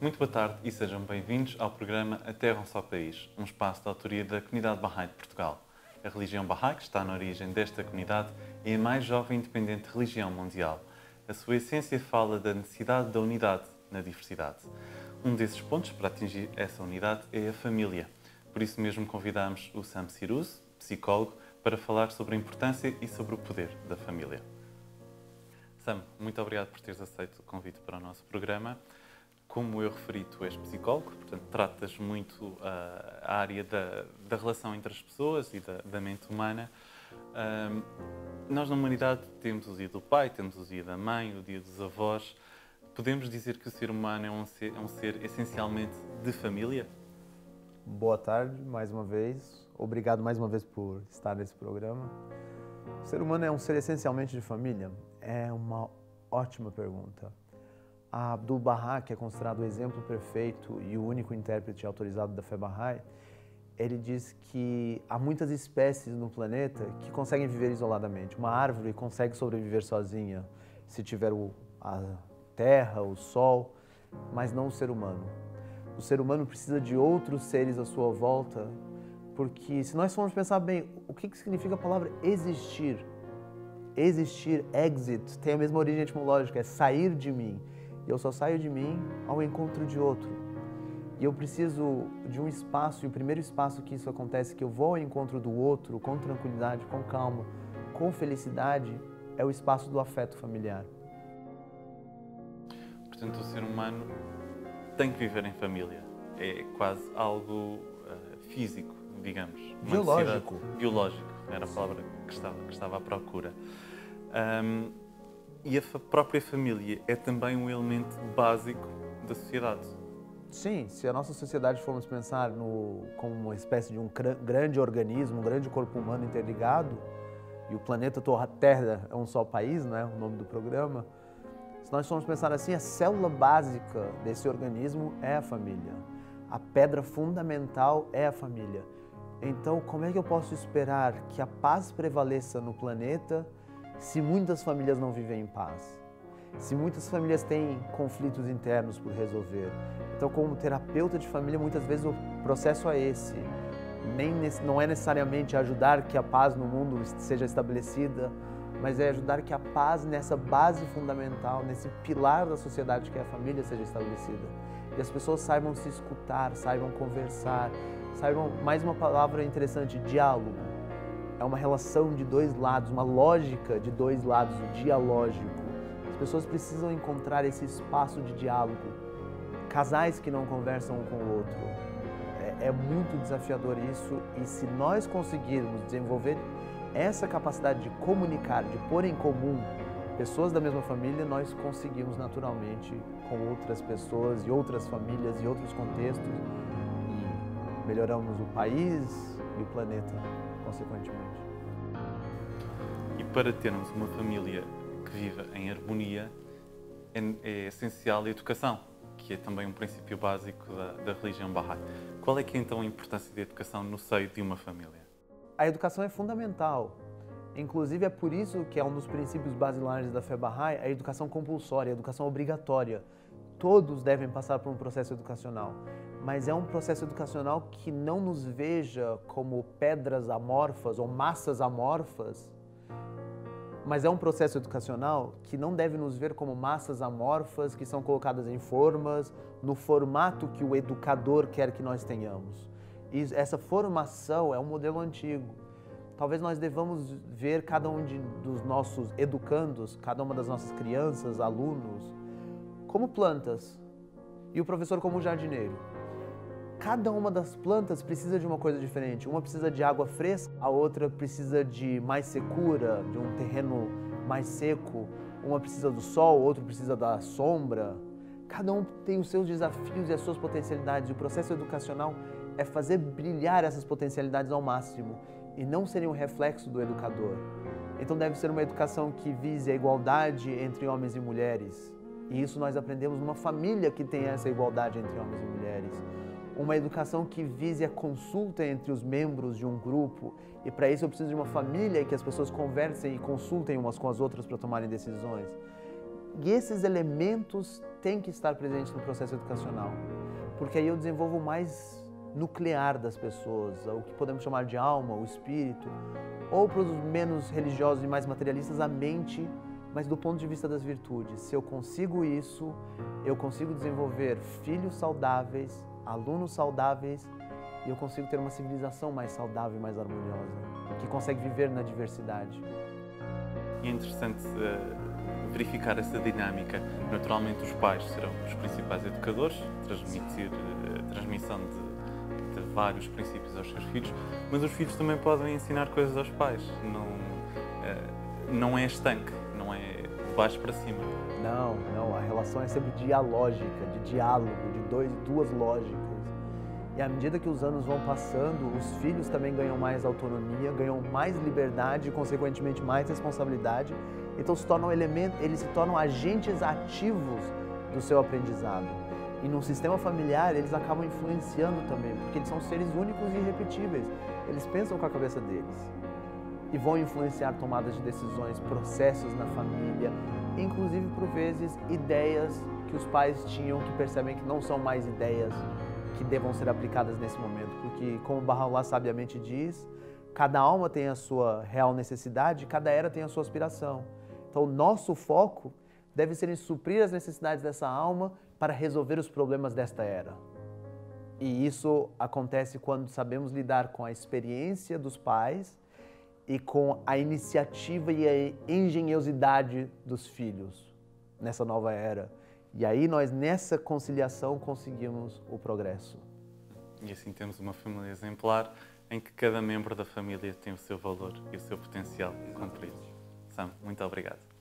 Muito boa tarde e sejam bem-vindos ao programa A Terra um Só País, um espaço de autoria da comunidade Bahá'í de Portugal. A religião Bahá'í, que está na origem desta comunidade, é a mais jovem e independente religião mundial. A sua essência fala da necessidade da unidade na diversidade. Um desses pontos para atingir essa unidade é a família. Por isso mesmo convidamos o Sam Ciruz, psicólogo, para falar sobre a importância e sobre o poder da família. Sam, muito obrigado por teres aceito o convite para o nosso programa. Como eu referi, tu és psicólogo, portanto tratas muito a área da relação entre as pessoas e da mente humana. Nós na humanidade temos o dia do pai, temos o dia da mãe, o dia dos avós. Podemos dizer que o ser humano é um ser essencialmente de família? Boa tarde, mais uma vez. Obrigado mais uma vez por estar nesse programa. O ser humano é um ser essencialmente de família? É uma ótima pergunta. Abdu'l-Bahá, que é considerado o exemplo perfeito e o único intérprete autorizado da fé Bahá'í, ele diz que há muitas espécies no planeta que conseguem viver isoladamente. Uma árvore consegue sobreviver sozinha se tiver a terra, o sol, mas não o ser humano. O ser humano precisa de outros seres à sua volta, porque se nós formos pensar bem, o que significa a palavra existir? Existir, exit, tem a mesma origem etimológica, é sair de mim. E eu só saio de mim ao encontro de outro. E eu preciso de um espaço, e o primeiro espaço que isso acontece, que eu vou ao encontro do outro com tranquilidade, com calma, com felicidade, é o espaço do afeto familiar. Portanto, o ser humano tem que viver em família. É quase algo físico, digamos. Biológico. Biológico, era a palavra que estava à procura. E a própria família é também um elemento básico da sociedade. Sim, se a nossa sociedade formos pensar como uma espécie de um grande organismo, um grande corpo humano interligado, e o planeta Terra é um só país, não é o nome do programa, se nós formos pensar assim, a célula básica desse organismo é a família. A pedra fundamental é a família. Então, como é que eu posso esperar que a paz prevaleça no planeta se muitas famílias não vivem em paz? Se muitas famílias têm conflitos internos por resolver? Então, como terapeuta de família, muitas vezes o processo é esse. Não é necessariamente ajudar que a paz no mundo seja estabelecida, mas é ajudar que a paz nessa base fundamental, nesse pilar da sociedade que é a família, seja estabelecida. E as pessoas saibam se escutar, saibam conversar, saibam, mais uma palavra interessante, diálogo. É uma relação de dois lados, uma lógica de dois lados, o dialógico. As pessoas precisam encontrar esse espaço de diálogo. Casais que não conversam um com o outro. É muito desafiador isso, e se nós conseguirmos desenvolver essa capacidade de comunicar, de pôr em comum pessoas da mesma família, nós conseguimos naturalmente com outras pessoas e outras famílias e outros contextos, e melhoramos o país e o planeta, consequentemente. E para termos uma família que viva em harmonia, é essencial a educação, que é também um princípio básico da religião Bahá'í. Qual é que é então a importância da educação no seio de uma família? A educação é fundamental. Inclusive é por isso que é um dos princípios basilares da fé Bahá'í, a educação compulsória, a educação obrigatória. Todos devem passar por um processo educacional, mas é um processo educacional que não nos veja como pedras amorfas ou massas amorfas, mas é um processo educacional que não deve nos ver como massas amorfas que são colocadas em formas, no formato que o educador quer que nós tenhamos. E essa formação é um modelo antigo. Talvez nós devamos ver cada um dos nossos educandos, cada uma das nossas crianças, alunos, como plantas e o professor como jardineiro. Cada uma das plantas precisa de uma coisa diferente. Uma precisa de água fresca, a outra precisa de mais secura, de um terreno mais seco. Uma precisa do sol, outra precisa da sombra. Cada um tem os seus desafios e as suas potencialidades. E o processo educacional é fazer brilhar essas potencialidades ao máximo e não serem um reflexo do educador. Então deve ser uma educação que vise a igualdade entre homens e mulheres. E isso nós aprendemos numa família que tem essa igualdade entre homens e mulheres. Uma educação que vise a consulta entre os membros de um grupo, e para isso eu preciso de uma família em que as pessoas conversem e consultem umas com as outras para tomarem decisões. E esses elementos têm que estar presentes no processo educacional, porque aí eu desenvolvo o mais nuclear das pessoas, o que podemos chamar de alma, o espírito, ou para os menos religiosos e mais materialistas, a mente, mas do ponto de vista das virtudes. Se eu consigo isso, eu consigo desenvolver filhos saudáveis, alunos saudáveis, e eu consigo ter uma civilização mais saudável e mais harmoniosa, que consegue viver na diversidade. E é interessante verificar essa dinâmica. Naturalmente os pais serão os principais educadores, transmitir a transmissão de vários princípios aos seus filhos, mas os filhos também podem ensinar coisas aos pais. Não é estanque, não é de baixo para cima. Não, a relação é sempre dialógica, de diálogo, de duas lógicas. E à medida que os anos vão passando, os filhos também ganham mais autonomia, ganham mais liberdade e, consequentemente, mais responsabilidade. Então, eles se tornam agentes ativos do seu aprendizado. E num sistema familiar, eles acabam influenciando também, porque eles são seres únicos e irrepetíveis. Eles pensam com a cabeça deles e vão influenciar tomadas de decisões, processos na família, inclusive, por vezes, ideias que os pais tinham que percebem que não são mais ideias que devam ser aplicadas nesse momento, porque, como Baha'u'lláh sabiamente diz, cada alma tem a sua real necessidade, cada era tem a sua aspiração. Então, o nosso foco deve ser em suprir as necessidades dessa alma para resolver os problemas desta era. E isso acontece quando sabemos lidar com a experiência dos pais e com a iniciativa e a engenhosidade dos filhos nessa nova era. E aí nós, nessa conciliação, conseguimos o progresso. E assim temos uma família exemplar em que cada membro da família tem o seu valor e o seu potencial cumprido. Sam, muito obrigado.